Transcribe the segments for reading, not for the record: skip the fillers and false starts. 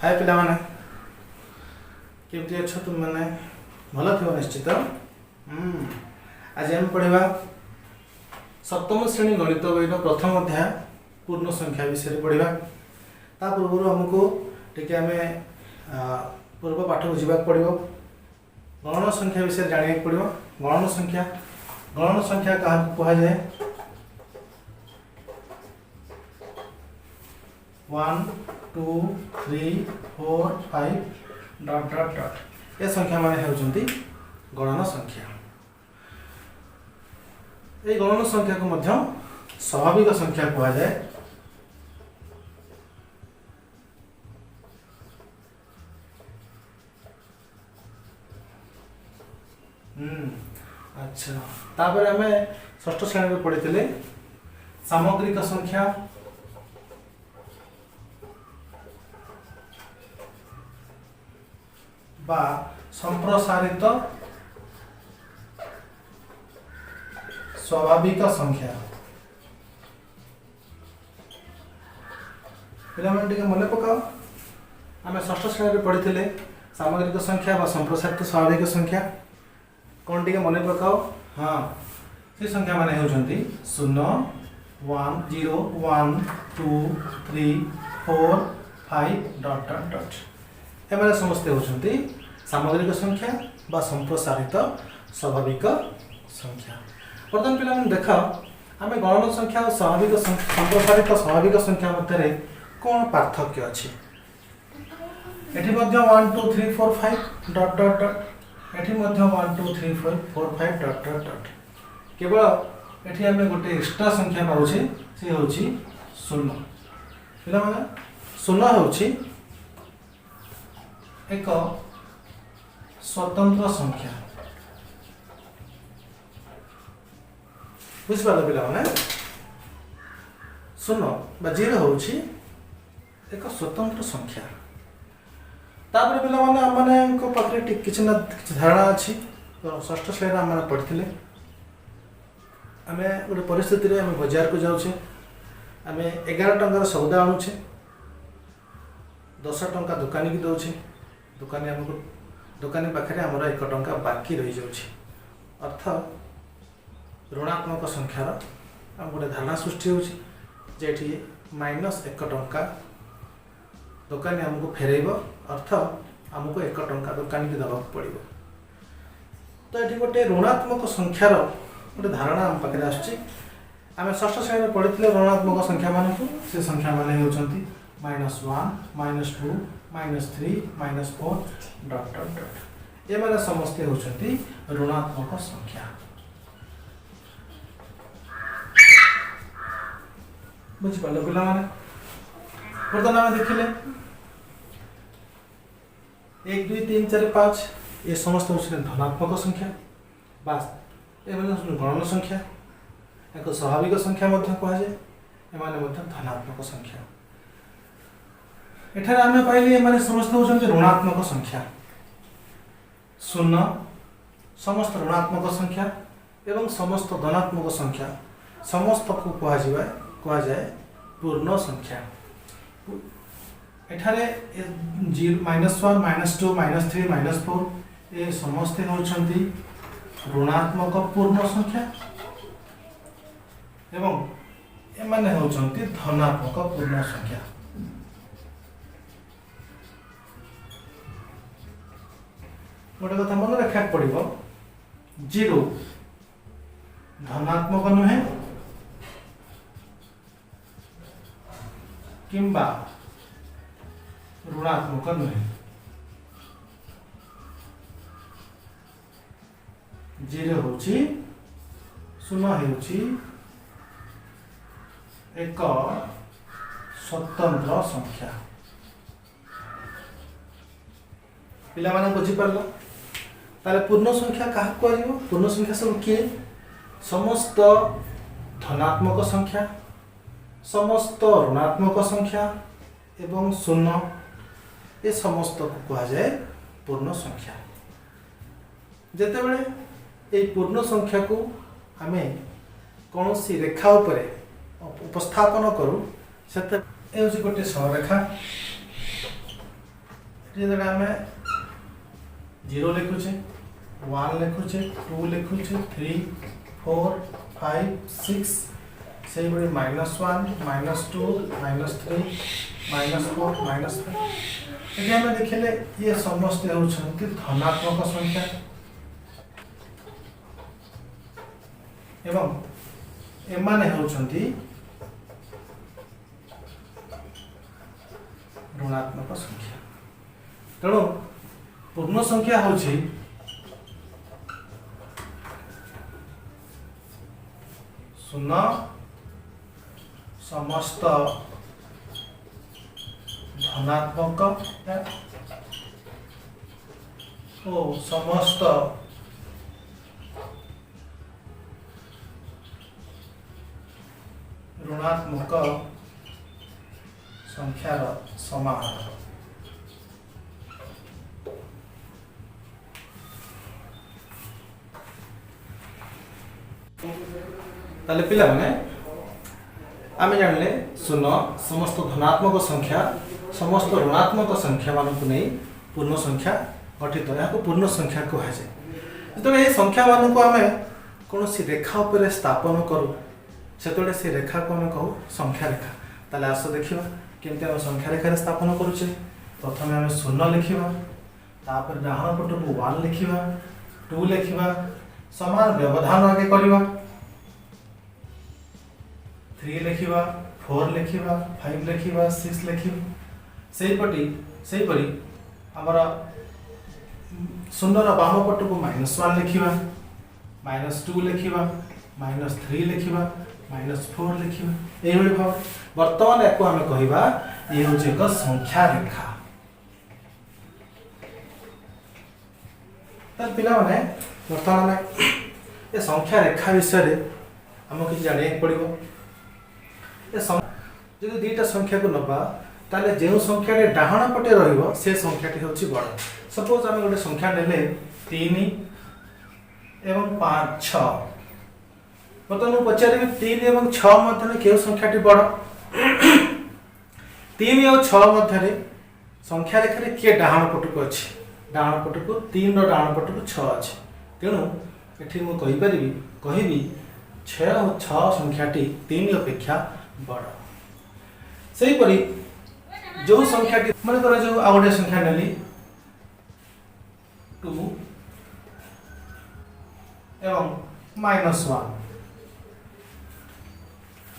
हाय पिला माने केमती अच्छ तुम मैंने भल थो निश्चित। आज आम पढ़ा सप्तम श्रेणी गणित बहीर प्रथम अध्याय पूर्ण संख्या विषय पढ़ा। ता पूर्व आमको टिके आम पूर्व पाठ बुझा पड़ो। गणन संख्या विषय जाना पड़ो। गणन संख्या क्या कहुए 1 2 3 4 5 डॉट डॉट डॉट ये संख्या माने होउचंती गणन संख्या। ये गणन संख्या को मध्य स्वाभाविक संख्या कहा जाए। अच्छा तापर आम षष्ठ श्रेणी में पढ़ी सामग्रिक संख्या बा संप्रसारित स्वाभाविक संख्या। पे मन पकाओ आम षष्ठ श्रेणी में पढ़ी सामग्रिक संख्या बा संप्रसारित स्वाभाविक संख्या कौन टे मन पकाओ। हाँ से संख्या माने होउछंती 0 1 0 1 2 3 4 5 डॉट डॉट डॉट एमाने समस्ते होउछंती सामग्रिक संख्या बा संप्रसारित स्वाभाविक संख्या। बर्तमान पिला देख आम गणन संख्या और स्वाभाविक संप्रसारित स्वाभाविक संख्या मध्य कौन पार्थक्य अच्छी। एठी मध्य 1 2 3 4 5 डॉट डॉट डॉट एठी मध्य 1 2 3 4 5 डॉट डॉट डॉट केवल एठी आम गोटे एक्स्ट्रा संख्या पाउछे से होउची 0। पिला माने 0 होउची एक स्वतंत्र संख्या। बुझिपार पिला माने 0 बा 0 होउची एक स्वतंत्र संख्या। तापर पिला माने हम माने को पाखरे किछि ना धारणा अछि। तो षष्ठ श्रेणी आम माने पढ़िथिले आमे गोटे परिस्थिति रे आमे बाजार को जाउछे आमे 11 टंकार सौदा आणुछे 10 टंका दुकानी की दउछे दुकानी हमको दुकानी पाखे आमर 1 टंका बाकी रही जाउछे अर्थ ऋणात्मक संख्यार आम गोटे धारणा सृष्टि होउछे जेठी -1 टंका दुकानी हमको फेरेब अर्थ हमको 1 टंका दुकानी की दबा पड़ो। तो ये गोटे ऋणात्मक संख्यार गोटे धारणा आम पाखे आसुच्छी। आम षष्ठ श्रेणी में पढ़ी ऋणात्मक संख्या मान से संख्या मान होती -1 -2 -3 -4 डॉट डॉट डॉट ये माने समस्ते होती ऋणात्मक संख्या। बुझिपाल पिला माने बर्तमान आम देखिले 1 2 3 4 5 ये समस्त होते धनात्मक संख्या बास ये गणन संख्या एक स्वाभाविक संख्या कहुए एमाने धनात्मक संख्या। एठार आम पाइले एमाने समस्त होते ऋणात्मक संख्या 0 समस्त ऋणात्मक संख्या एवं समस्त धनात्मक संख्या समस्त को कह जाए पूर्ण संख्या। एठारे -1 -2 -3 -4 ये समस्ते होती ऋणात्मक पूर्ण संख्या एवं एमाने होती धनात्मक पूर्ण संख्या। गोटे कथा मन रखा पड़ो 0 धनात्मक नुहे किंबा ऋणात्मक नुहे 0 होची 0 होची एक स्वतंत्र संख्या। पिला माने बुझी पारला ताले पूर्ण संख्या कहा कहलियो पूर्ण संख्या सब किए समस्त धनात्मक संख्या समस्त ऋणात्मक संख्या एवं 0 ये समस्त को कहा जाए पूर्ण संख्या। जेतेबेले ये पूर्ण संख्या को आमे कौन सी रेखा उपरे उपस्थापन करूँ से गोटे सररेखा যেটা आम 0 लिखुचे 1 लिखुचे 2 लिखुचे 3 4 5 6 से बड़ी -1 -2 -3 -4 -5 ये आम देखिले ये समस्त होउछंती धनात्मक संख्या एवं एमाने होउछंती ऋणात्मक संख्या। तेणु पूर्ण संख्या होछि शून्य समस्त धनात्मक ओ समस्त ऋणात्मक संख्यार समाहार। ताले पिला माने आमे जानले शून्य समस्त धनात्मक संख्या समस्त ऋणात्मक संख्या मानक नहीं पूर्ण संख्या गठित या पूर्ण संख्या कहा जाए। जो ये संख्या मानक आमे कौन सी रेखा उपर स्थापन करूँ से रेखा को आम कहू संख्या रेखा। ताले आस देखा केमती आम संख्या रेखा स्थापन करुचे। प्रथम आम शून्य लिखा तापर डाहाण पट को 1 लिखा 2 लिखा समान व्यवधान आगे करवा 3 लिखा 4 लिखा 5 लिखा 6 लिखा से परी आमर शून्यर बाम पट को -1 लिखा -2 लिखा -3 लिखा -4 लिखा यही भाव बर्तमान या आम कहवा ये हूँ एक संख्या रेखा। पिला माने बर्तमान ये संख्या रेखा विषय आम कि जाना पड़ो। जो दुईटा संख्या को नवा ताले जो संख्या डाहाण पटे रहिबो से संख्याटी होछि बड़। सपोज आम गोटे संख्या नेले 3 एवं 5 6 बर्तमान पचारि 3 एवं 6 मध्य के संख्याटी बड़ 3 और 6 मध्य संख्या रेखा किए डाहाण पट को अच्छी डाहाण पट को 3 डाहाण पट को 6 अच्छे। तेणु ये मुझे कहबी 6 और 6 संख्याटी 3 अपेक्षा बड़। से परी जो संख्याटी मन कर जो आ गए संख्या नेली 2 एवं -1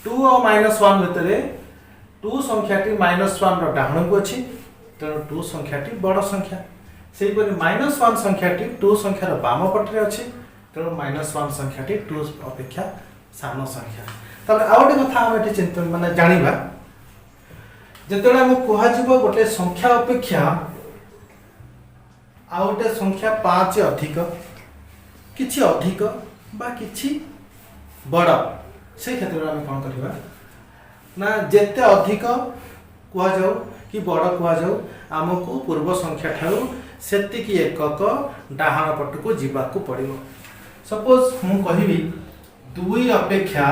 2 और -1 भितर 2 संख्याटी -1 डाहाण को अच्छी तेणु 2 संख्याटी बड़ संख्या। से परी -1 संख्याटी 2 संख्यार बाम पटे अच्छी तेणु -1 संख्याटी 2 अपेक्षा सान संख्या। तब आउ गोटे कथा आम ये चिंतन माने जानिबा जेतेबेले आम कह गोटे संख्या अपेक्षा आ गोटे संख्या 5 अधिक किछि अधिक बा किछि बड़ से क्षेत्र में आम कौन करवा ना जेते अधिक कह जाऊ कि बड़ कह जाऊ आमको पूर्व संख्या ठारू सेतिकी एकक डाहाण पट को जीवाकू पड़िबो। सपोज मु कहबी 2 अपेक्षा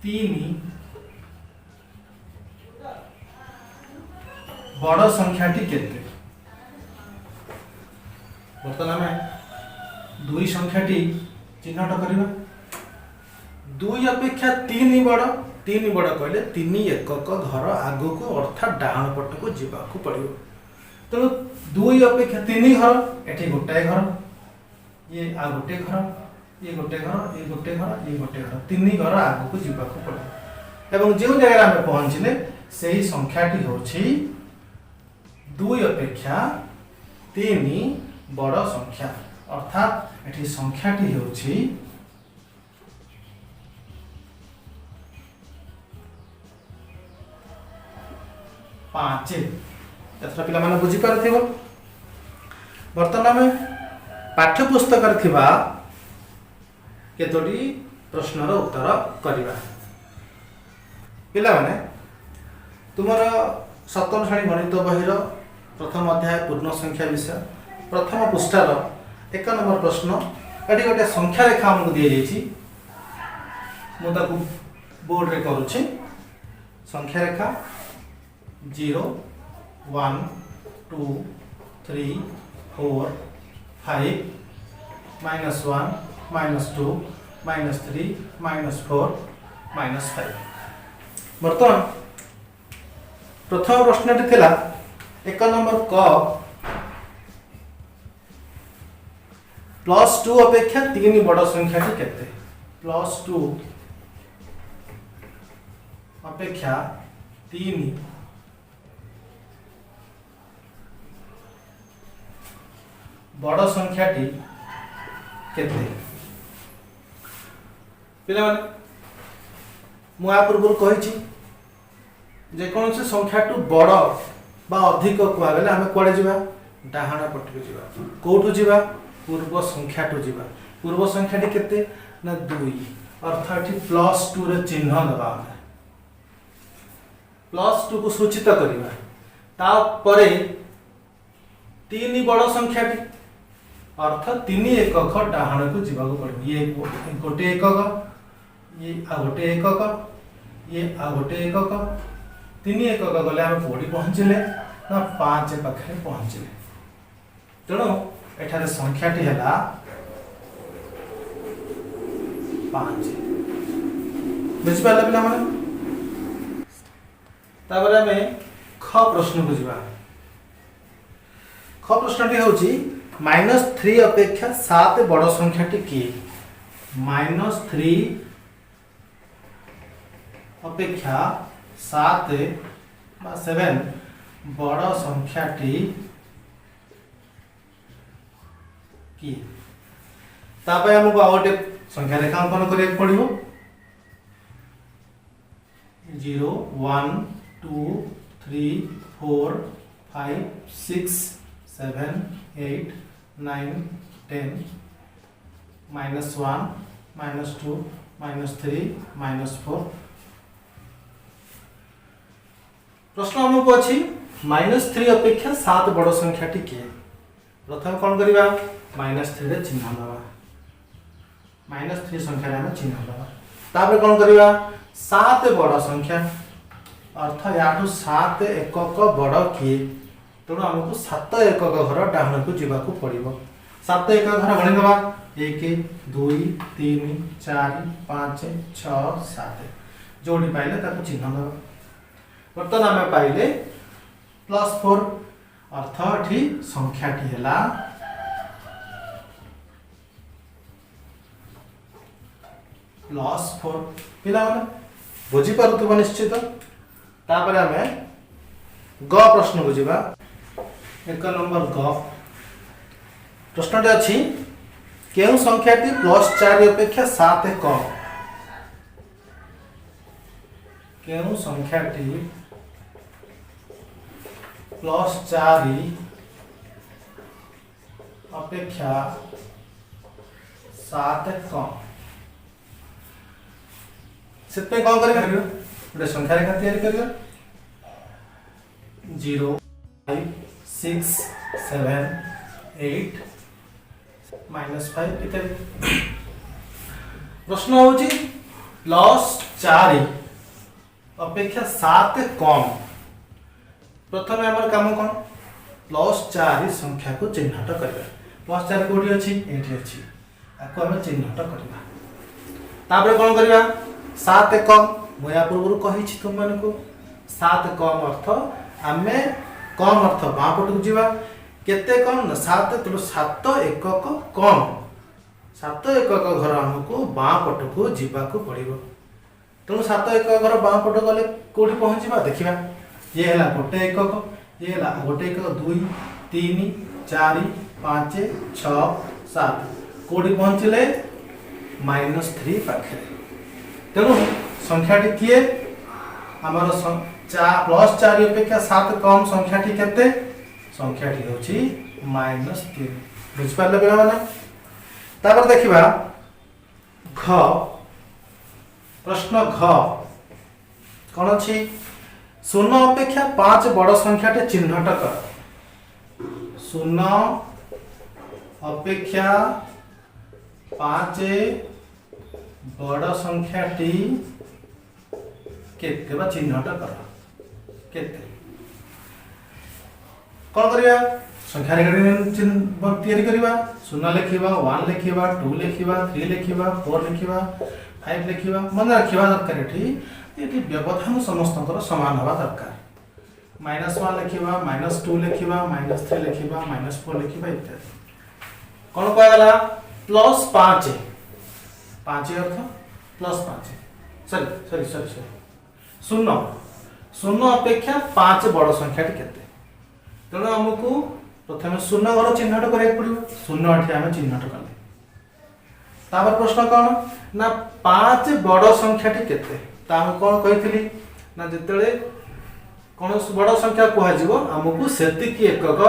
3 बड़ संख्याटी केते। बर्तमान आम 2 संख्याटी चिन्हट करवा 2 अपेक्षा 3 बड़ 3 बड़ कहले 3 एकक घर आगो को अर्थात डाहाण पट को जीवाकू पड़िबो। तेणु 2 अपेक्षा 3 घर एठी गोटाए घर ये आ गोटे घर ये गोटे घर ये गोटे घर ये गोटे घर 3 घर आगो को जीवाकू पड़िबो। एवं जो जगह आम पहुँचले से ही संख्याटी होछि 2 अपेक्षा 3 बड़ संख्या अर्थात एठी संख्याटी होछि 5। एथरा पिला माने बुझी पारथिबो। वर्तमान में पाठ्यपुस्तक केतोटी प्रश्नर उत्तर करवा। पिला माने तुमर सप्तम श्रेणी गणित बहिर प्रथम अध्याय पूर्ण संख्या विषय प्रथम पृष्ठार 1 नंबर प्रश्न। ये गोटे संख्या रेखा आमको दी जाइए मुझे बोर्ड रे करुच्छे संख्या रेखा 0 1 2 3 4 5 -1 -2 -3 -4 -5 बर्तमान प्रथम प्रश्नटी थिला एक नंबर क +2 अपेक्षा 3 बड़ संख्याटी केते +2 अपेक्षा 3 बड़ संख्याटी केते पिला माने मु आ पूर्व कहि जे कौन से संख्याटू बड़ बा अधिक कुआ गले आमे कोड़े जिबा डाहाणा पटके जिबा कोठू जिबा पूर्व संख्याटू जिबा पूर्व संख्याटी केते ना 2 अर्थात +2 रे चिन्ह दबा +2 को सूचित करिबा ता परे 3 बड़ संख्याटी अर्थ 3 एकक डाहाण को जिबा को पड़े ये गोटे एकक ये आ गोटे एकक ये आ गोटे एकक 3 एकक गले हम कोडी पहुँचले ना 5 पाखे पहुँचले तेणु एठारे संख्याटी हैला 5 बुझि पाले पिला माने तापर हमें ख प्रश्न बुझिबा ख प्रश्नटी होची -3 अपेक्षा 7 बड़ संख्याटी की -3 अपेक्षा 7 बा 7 बड़ संख्याटी की तापय हमको आउटे संख्या रेखांकन करिया पड़िबो 0 1 2 3 4 5 6 7 8 9 10 -1 -2 -3 -4 प्रश्न हमको अछि -3 अपेक्षा 7 बड़ संख्याटी के प्रथम कोन करिबा -3 रे चिन्ह दबा -3 संख्या रे हम चिन्ह दबा तापर कोन करिबा 7 बड़ संख्या अर्थ याठू 7 एकक बड़ की तेणु हमको 7 एकक घर डाहण को जीवा को पड़िबो 7 एकक घर गणि दबा 1 2 3 4 5 6 7 जोड़ी पाइले ताको चिन्ह दबा वर्तमान हम पाइले +4 अर्थ एठी संख्याटी हैला +4 पिला माने बुझी पारुथबो निश्चित तापर हमें ग प्रश्न बुझिबा एक नंबर ग प्रश्नटे अछि केउ संख्याटी +4 अपेक्षा 7 कम केउ संख्याटी +4 अपेक्षा 7 कम सेते कौन करेगा गोटे संख्या रेखा तैयारी करियो 0 5 6 7 8 -5 इत्यादि प्रश्न होची +4 अपेक्षा 7 कम प्रथम हमर काम कोन +4 संख्या को चिन्हट करबा +4 कोठी अछि एठी अछि आको हम चिन्हट करबा तापर कोन करबा 7 कम मोया पूर्व कहि छि तुम मन को 7 कम अर्थ आमे कम अर्थ बा पटक जीवा केते कम न 7 तो 7 एकक कम 7 एकक घर हमको बा पटक जीवा को पड़िबो तेणु 7 एकक घर बा पट गले कोठी पहुंचीबा देखिबा ये हला गोटे एकक ये हला गोटे एकक 2 3 4 5 6 7 कोठी पहुंचले -3 पाखे तेणु संख्याटी किए हमर +4 अपेक्षा 7 कम संख्याटी केते संख्याटी होची -3 बुझ पाले बेला माने तापर देखिबा घ प्रश्न घ कोन अछि 0 अपेक्षा 5 बड़ संख्याटी चिन्हट कर 0 अपेक्षा 5 बड़ संख्याटी केते बा चिन्हट कर केते कौन करिया संख्या रेखाटी चिन्ह तैयारी करिवा 0 लिखिबा 1 लिखिबा 2 लिखिबा 3 लिखिबा 4 लिखिबा 5 लिखिबा मन रखिबा दरकार एठी व्यवधान समस्तଙ୍କର समान हवा दरकार -1 लिखिबा -2 लिखिबा -3 लिखिबा -4 लिखिबा इत्यादि कौन कह गला +5 5 अर्थ +5 सॉरी सॉरी सॉरी सॉरी 0 अपेक्षा 5 बड़ संख्याटी केते तेणु आमको प्रथम 0 घर चिन्हट करिया पड़िबो 0 एठी आमे चिन्हट कले तापर प्रश्न कौन ना 5 बड़ संख्याटी केते ता हम कौन कहितली ना जेतेले कौन बड़ संख्या कुहा जिवो आमको सेति की एकक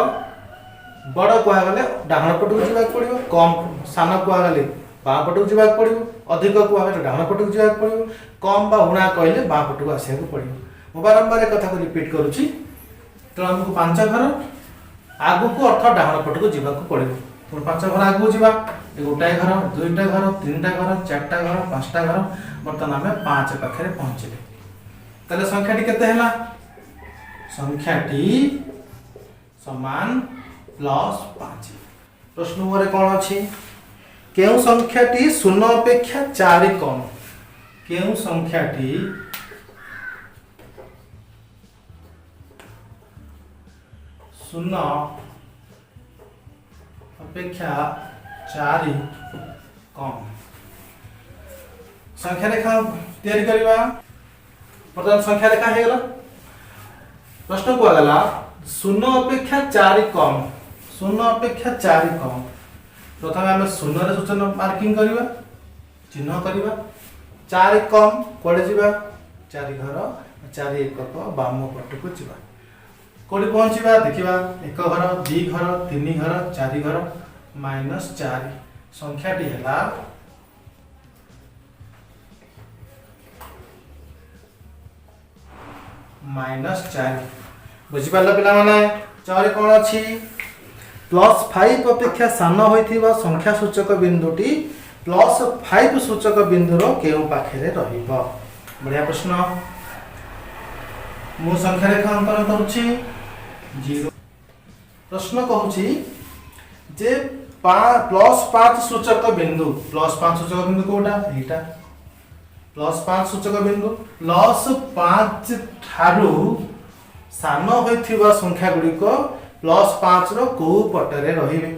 बड़ कुहा गले डाहण पटକୁ ଯିବାକୁ पड़िबो कम साना कुहा गले बाँ पटକୁ ଯିବାକୁ पड़िबो अधिक कुहा गले डाहण पटକୁ ଯିବାକୁ पड़िबो कम बा उणा कहले बाँ पटକୁ आसियाକୁ पड़िबो मो बारंबार कथा को रिपीट करूची तो हमको 5 घर आगु को अर्थ डाहण पटको जीवाक पड़िबो तो 5 घर आगु जीवा गोटाए घर दुईटा घर तीनटा घर चारटा घर पांचटा घर बर्तमान आमे 5 पाखरे पहुंचले तले संख्याटी केते हैला संख्याटी समान +5 प्रश्न मोरे कोन अछि केउ संख्याटी 0 अपेक्षा 4 कम केउ संख्याटी 0 अपेक्षा 4 कम संख्या रेखा तैयारी करबा प्रथम संख्या रेखा हे गला प्रश्न को आगला 0 अपेक्षा 4 कम 0 अपेक्षा 4 कम प्रथम हम 0 रे सूचना मार्किंग करबा चिन्ह करबा 4 कम कोडे जिबा 4 घर 4 एकक बाम पट को जिबा कोडी पहुंचीबा देखिबा एक घर 2 घर 3 घर 4 घर -4 संख्याटी हैला -4 बुझी पाला पिला माने चारि कोन अछि +5 अपेक्षा सान होइथिबा संख्या सूचक बिंदुटी +5 सूचक बिंदुर केउ पाखरे रहिबो बढ़िया प्रश्न मु संख्या रेखा अंकन करूची 0 प्रश्न कहूची जे +5 सूचक बिंदु +5 सूचक बिंदु कोटा एटा +5 सूचक बिंदु +5 ठारू सान होइथिबा संख्या गुडी को +5 रो को पटरे रहिबे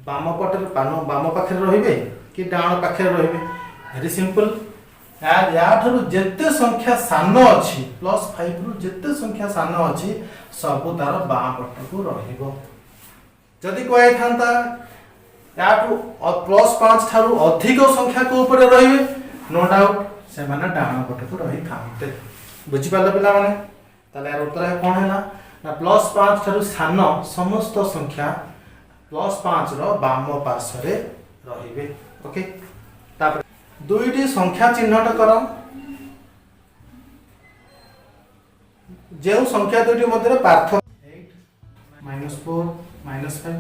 बाम पटरे बाम पाखरे रहिबे कि डाण पाखरे रहिबे वेरी सिंपल या ठारू जेते संख्या सान अछि +5 रो जेते संख्या सान अछि सब तार बाम पट को रहिबो जदि कोइ थांता या ठारू +5 ठारू अधिक संख्या को ऊपर रहिबे नो डाउट से माने डाण पट को रहि थांते बुझी पाले पिला माने ताले यार उत्तर कोन हैला ना +5 ठारू सान समस्त संख्या +5 रो बाम पार्श्व रे रहिबे ओके तापर दुईटी संख्या चिन्हट कर जेउ संख्या दुईटी मध्य पार्थक्य 8 -4 -5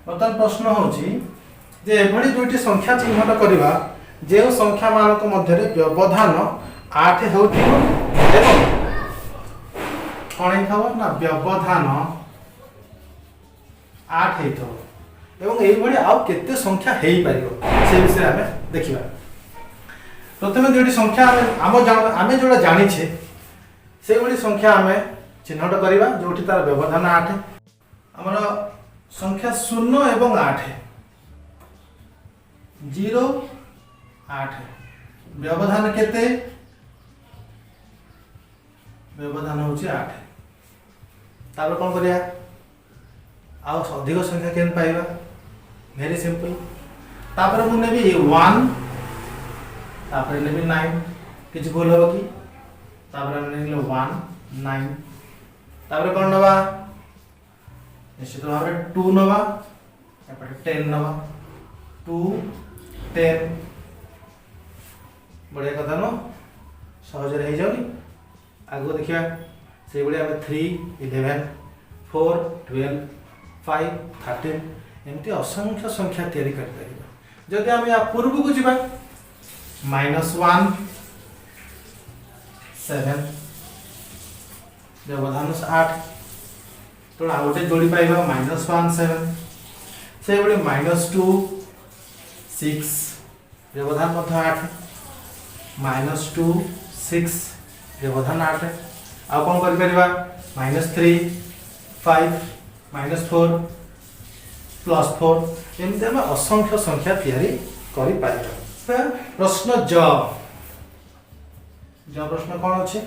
बर्तमान प्रश्न होची जे एभली दुईटी संख्या चिन्हट करिवा जेउ संख्या मानक मध्य व्यवधान 8 हेउथिबो एवं कोन हेथबो ना व्यवधान 8 हेथबो एवं एई भली आ केते संख्या हेई परिबो से विषय हमें देखिबा प्रथमे दुईटी संख्या आमे जोड़ा जानी छे से बड़ी संख्या आमे चिन्हट करिवा जोठी तार व्यवधान 8 हमर संख्या 0 एवं 8 0 8 व्यवधान केते व्यवधान होची 8 तापर कोन करिया आ अधिक संख्या केन पाइबा वेरी सिंपल तापर मु नेबी 1 तापर नेबी 9 किछ भूल हो कि तापर हम नेले 1 9 तापर कोन नबा निश्चित भाव 2 नबा तापर 10 नबा 2 10 बढ़िया कथा न सहज रे जाउनी आगो देखिया से बड़ी हम 3 11 4 12 5 13 एमती असंख्य संख्या तैयारी कर परिबा जदि हम या पूर्व को जिबा -1 7 व्यवधान 8 तो आ गोटे जोड़ी पाइबा -1 7 से बड़ी -2 6 व्यवधान मध्य 8 -2 6 व्यवधान 8 आ कौन कर परिबा -3 5 -4 +4 एमती आम असंख्य संख्या तैयारी करि पाइबा। प्रश्न ज प्रश्न कौन अच्छे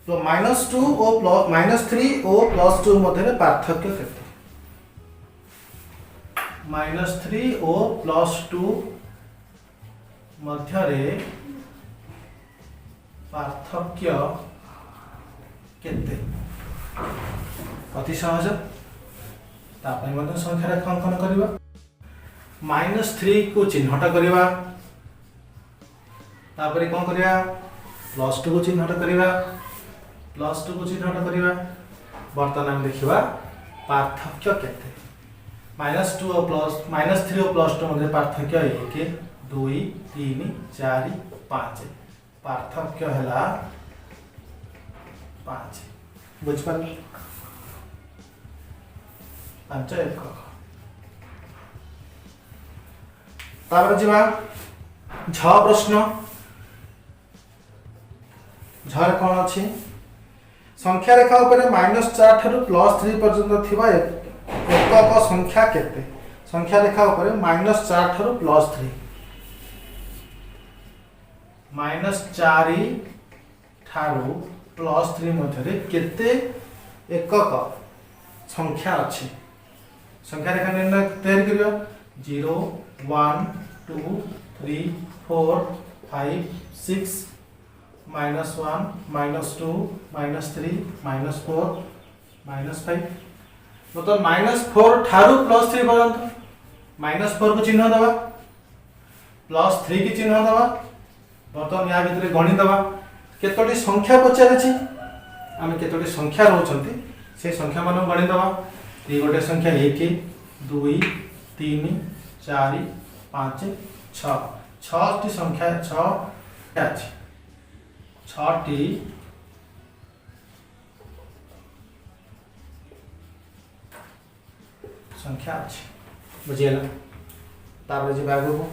तो -2 और -3 और +2 मध्य पार्थक्य केते -3 और +2 मध्य पार्थक्य केते अति सहज तापर मध्य संख्या रेखांकन करबा -3 को चिन्हट करबा तापर कौन करबा +2 को चिन्हट करबा +2 को चिन्हट करबा वर्तमान हम देखिबा पार्थक्य केते -2 और -3 और +2 मध्य पार्थक्य 1 2 3 4 5 पार्थक्य हला 5 बुझ पर 5 1 तापर जीवा झ प्रश्न झर कौन अच्छी संख्या रेखा ऊपर -4 ठारू +3 पर्यंत थिबा एकक संख्या केते संख्या रेखा ऊपर -4 ठारू +3 -4 ठारू +3 मध्य केते एकक संख्या अच्छी संख्या रेखा निर्णय तैयार करियो 0 1 2 3 4 5 6 -1 -2 -3 -4 -5 मतलब -4 ठारू +3 पर्यंत -4 को चिन्ह दबा +3 की चिन्ह दबा बर्तमान या भितर गणि दबा केतोटी संख्या पचारे आम केतोटी संख्या रोचंती से संख्या मान गणि दबा ये गोटे संख्या 1 2 3 4 5 6 6टी संख्या 6 अछि 6टी संख्या अछि बुझियला तापर जे आगो को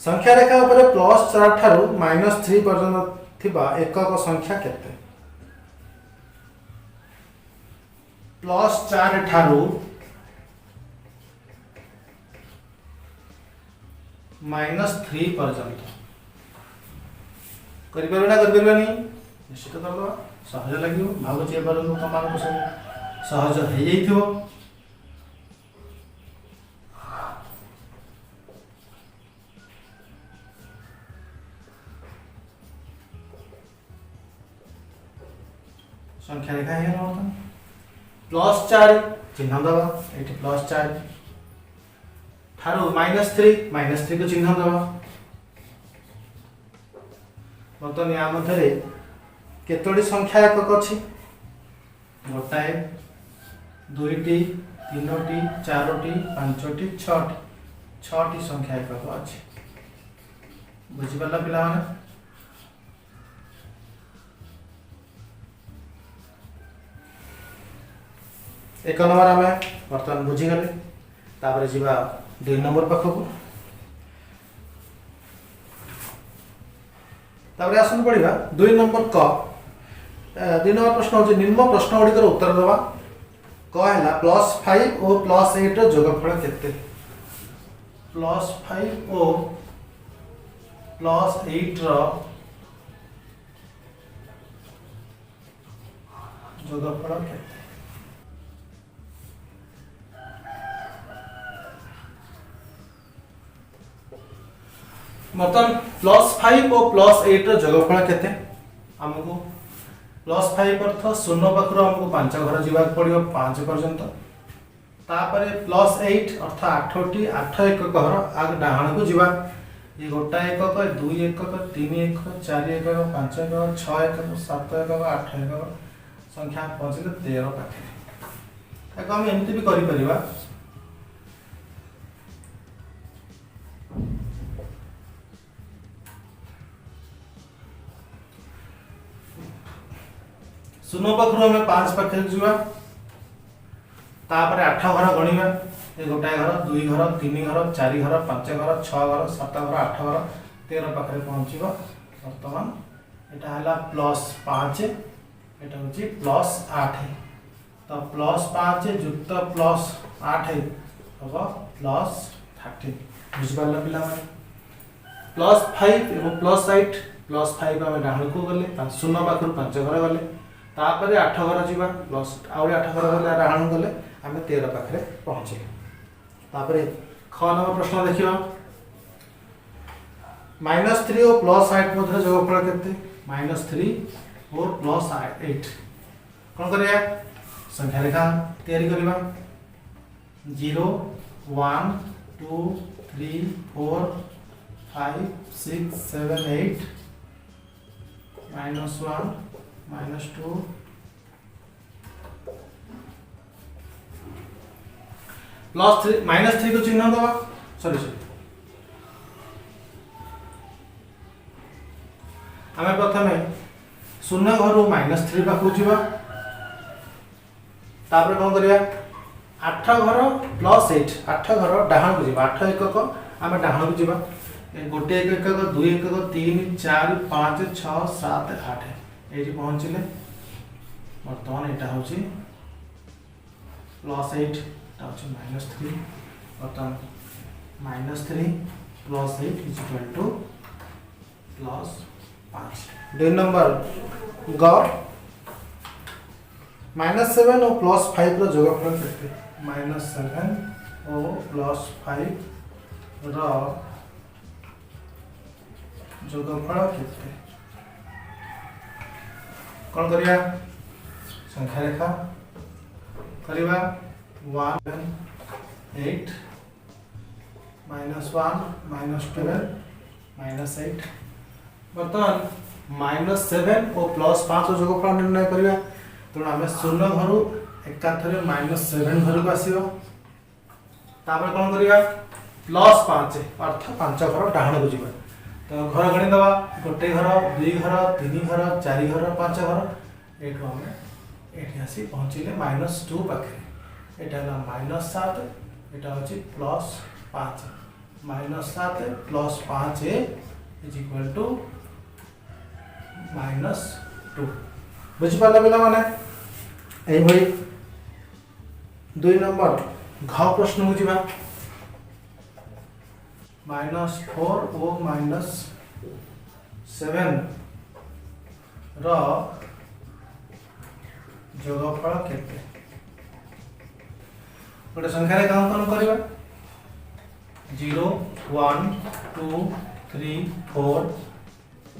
संख्या रेखा ऊपर +4 ठारू -3 पर्यंत थिबा एकक संख्या केते +4 ठारू -3 पर्यंत करि परबे ना करि परबे नहीं निश्चित कर दो सहज लागियो भाबुची एबार तमान को सब सहज हे जइथिबो संख्या रेखा है ना +4 चिन्ह दबा एठी +4 ठारू -3 को चिन्ह दबा बर्तमान या मध्य केतोटी संख्या एकक अछि गोटाए दुईटी तीनोटी चारोटी पांचोटी छटी छटी संख्या एकक अछि बुझि पाला पिला माने एक नंबर आम बर्तमान बुझीगले तापर जीवा 2 नंबर पाखक तापर आसन पढ़िबा 2 नंबर क 2 नंबर प्रश्न होचे निम्न प्रश्न गुड़िकर उत्तर देवा क हैला +5 और +8 रो जोगफल केते +5 और +8 रो जोगफल केते मतलब +5 और +8 रो जोगफल केते हमको +5 अर्थ 0 पाखरो हमको 5 घर जीवा पड़ियो 5 पर्यंत तापर +8 अर्थ 8टी 8 एकक घर आग डाहण को जीवा ये गोटा एकक 2 एकक 3 एकक 4 एकक 5 एकक 6 एकक 7 एकक 8 एकक संख्या पहुंचले 13 पाखे ताको हम एमती भी करि परिबा शून्य पाखु आम 5 पाखे जीवा तापर 8 घर गणिबा ये गोटाए घर 2 घर 3 घर 4 घर 5 घर 6 घर 7 घर 8 घर 13 पाखे पहुँचब वर्तमान एटा हला +5 एटा होची +8 तो +5 युक्त +8 होगा +13 बुझिपारला पिला माने +5 एवं +8 +5 आम डाहण को गले शून्य पाखु 5 घर गले तापर 8 घर जीवा प्लस आउरी 8 घर गले डाहण गले आम 13 पाखे पहुँचे तापर ख नंबर प्रश्न देखिबा -3 और +8 मध्य जोगफल केते -3 और +8 कौन करिया संख्या रेखा तैयारी करिबा 0 1 2 3 4 5 6 7 8 -1 -2 +3 -3 को चिन्ह दबा सॉरी आमे प्रथमे शून्य घर -3 पाखु जीवा तापर कौन करिया 8 घर +8 8 घर डाहण को जीवा 8 एकक आमे डाहण को जीवा गोटे एकक 2 एकक 3 4 5 6 7 8 एठी पहुँचले वर्तमान एटा होची +8 ता होची -3 वर्तमान -3 +8 इज इक्वल टू +5 2 नंबर ग -7 और +5 रो जोगफल केते -7 और +5 रो जोगफल केते कौन करिया संख्या रेखा करिबा 1 8 -1 -12 -8 बर्तमान -7 और +5 जोगफल निर्णय करिया तो आम शून्य घर एकाथरे -7 घर को आसो तापर कौन करिया +5 अर्थ 5 घर डाहण को जीवा तो घर गणी दबा गोटे घर 2 घर 3 घर 4 घर 5 घर एठो हम एठी आसी पहुँचले -2 पाखे एटा ना -7 एटा होची +5 -7 +5 इज इक्वल टू -2 बुझी पाला पिला माने एई भई 2 नंबर घ प्रश्न को जीवा -4 और -7 रो जोगफल केते गोटे संख्या रे काम करबा 0 1 2 3 4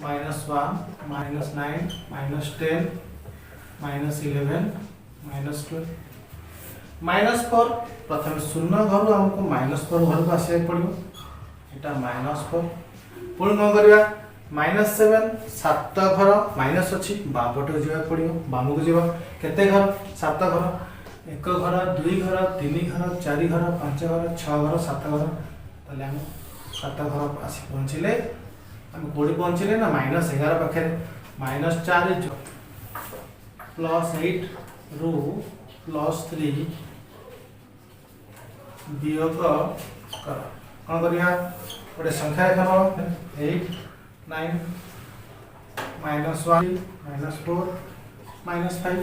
-1 -9 -10 -11 -12 -4 प्रथम शून्य घर हमको -4 घर को आसे पड़ो एटा -4 पुणी कौन करबा -7 7 घर माइनस अछि बापट जीवा पड़ो बाम को जीवा केते घर 7 घर 1 घर 2 घर 3 घर 4 घर 5 घर 6 घर 7 घर तले हम 7 घर आसी पहुँचले हम कोडी पहुँचले ना -11 पाखे -4 +8 रु +3 वियोग कर कौन करिया गोटे संख्या रेखा 8 9 -1 -4 -5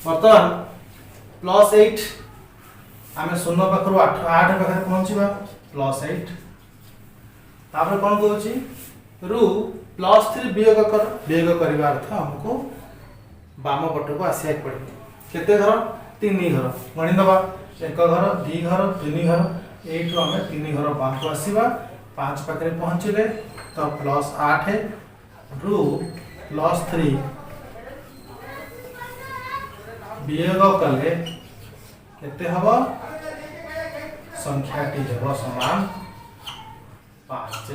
बर्तमान +8 आम शून्य पाखु 8 पाखे पहुँचवा +8 तापर कौन कहूँ रु +3 वियोग करने अर्थ हमको बाम पट को आसिया पड़े केते घर 3 घर गणी दबा 1 घर 2 घर 3 घर एठू आम 3 घर बाम को आसवा 5 पाखे पहुँचले तो +8 रु +3 वियोग कले केते हबो संख्याटी हेबो समान 5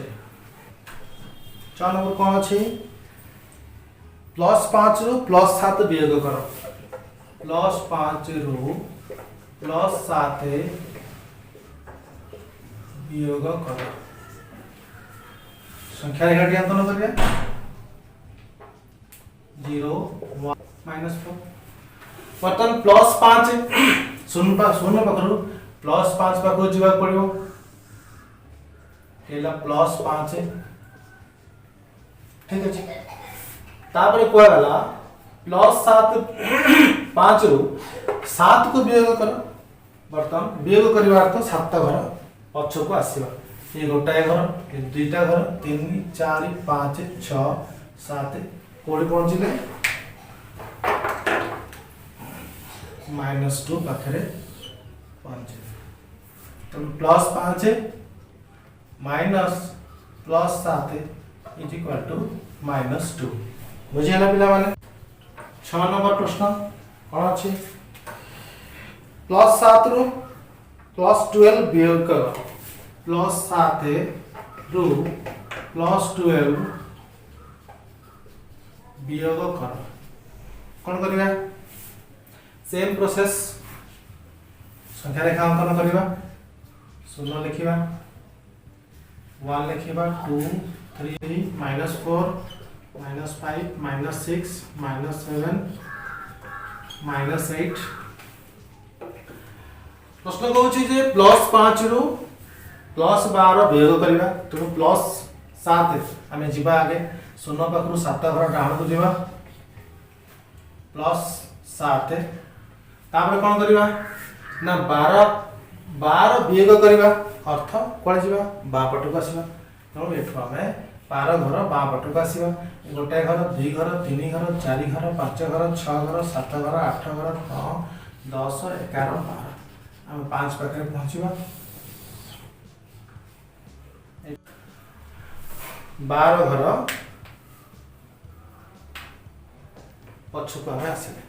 4 नंबर कौन अछि +5 रु +7 वियोग करो +5 रु +7 वियोग करो संख्या रेखा अंकन करिया 0 1 -4 बर्तन +5 शून्य पाखर +5 पाखु जीवा पड़ो हेला +5 ठीक अच्छे तापर कुआ गला +7 5 रु 7 को वियोग कर बर्तन वियोग करिवार तो 7 घर पछ को आसीबा ये गोटाए घर ये दुईटा घर 3 4 5 6 7 कोड़ी पहुंचले -2 पाखरे पहुंचे तो +5 -+7 इज इक्वल टू -2 बुझिला पिला माने 6 नंबर प्रश्न कौन अच्छे +7 रु +12 वियोग कर +7 रु +12 वियोग कर कौन करिया सेम प्रोसेस संख्या रेखा अंकन करिवा 0 लिखिबा 1 लिखिबा 2 3 -4 -5 -6 -7 -8 प्रश्न कहूँ जे +5 रु +12 वियोग करिवा तेणु +7 आम जीवा आगे 0 पाखु 7 घर डाण को जीवा +7 तापर कौन करिवा ना 12 वियोग करिवा अर्थ कोन जीवा बा पटक आसीबा तेणु एठु आमे 12 घर बा पटक आसीबा गोटे घर 2 घर 3 घर 4 घर 5 घर 6 घर 7 घर 8 घर 9 10 11 12 आम 5 पाखे पहुंचीबा 12 घर पछको आमे आसीले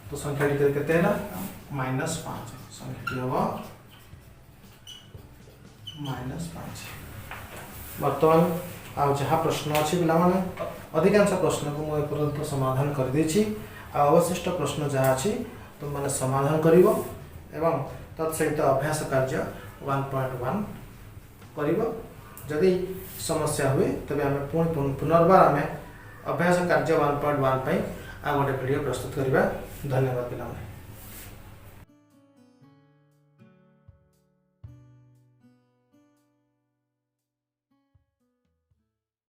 तो संख्या केते है -5 संख्या हम -5 बर्तमान आ जहाँ प्रश्न अच्छी पिला माने अधिकांश प्रश्न को मुझे तुरंत समाधान कर देछि आ अवशिष्ट प्रश्न जहाँ अच्छी तुम मैंने समाधान करिवो एवं तत्सहित अभ्यास कार्य 1.1 करिवो जदि समस्या हुए तबे आम पुनर्बार आम अभ्यास कार्य 1.1 आ गोटे वीडियो प्रस्तुत करिबा धन्यवाद पिला।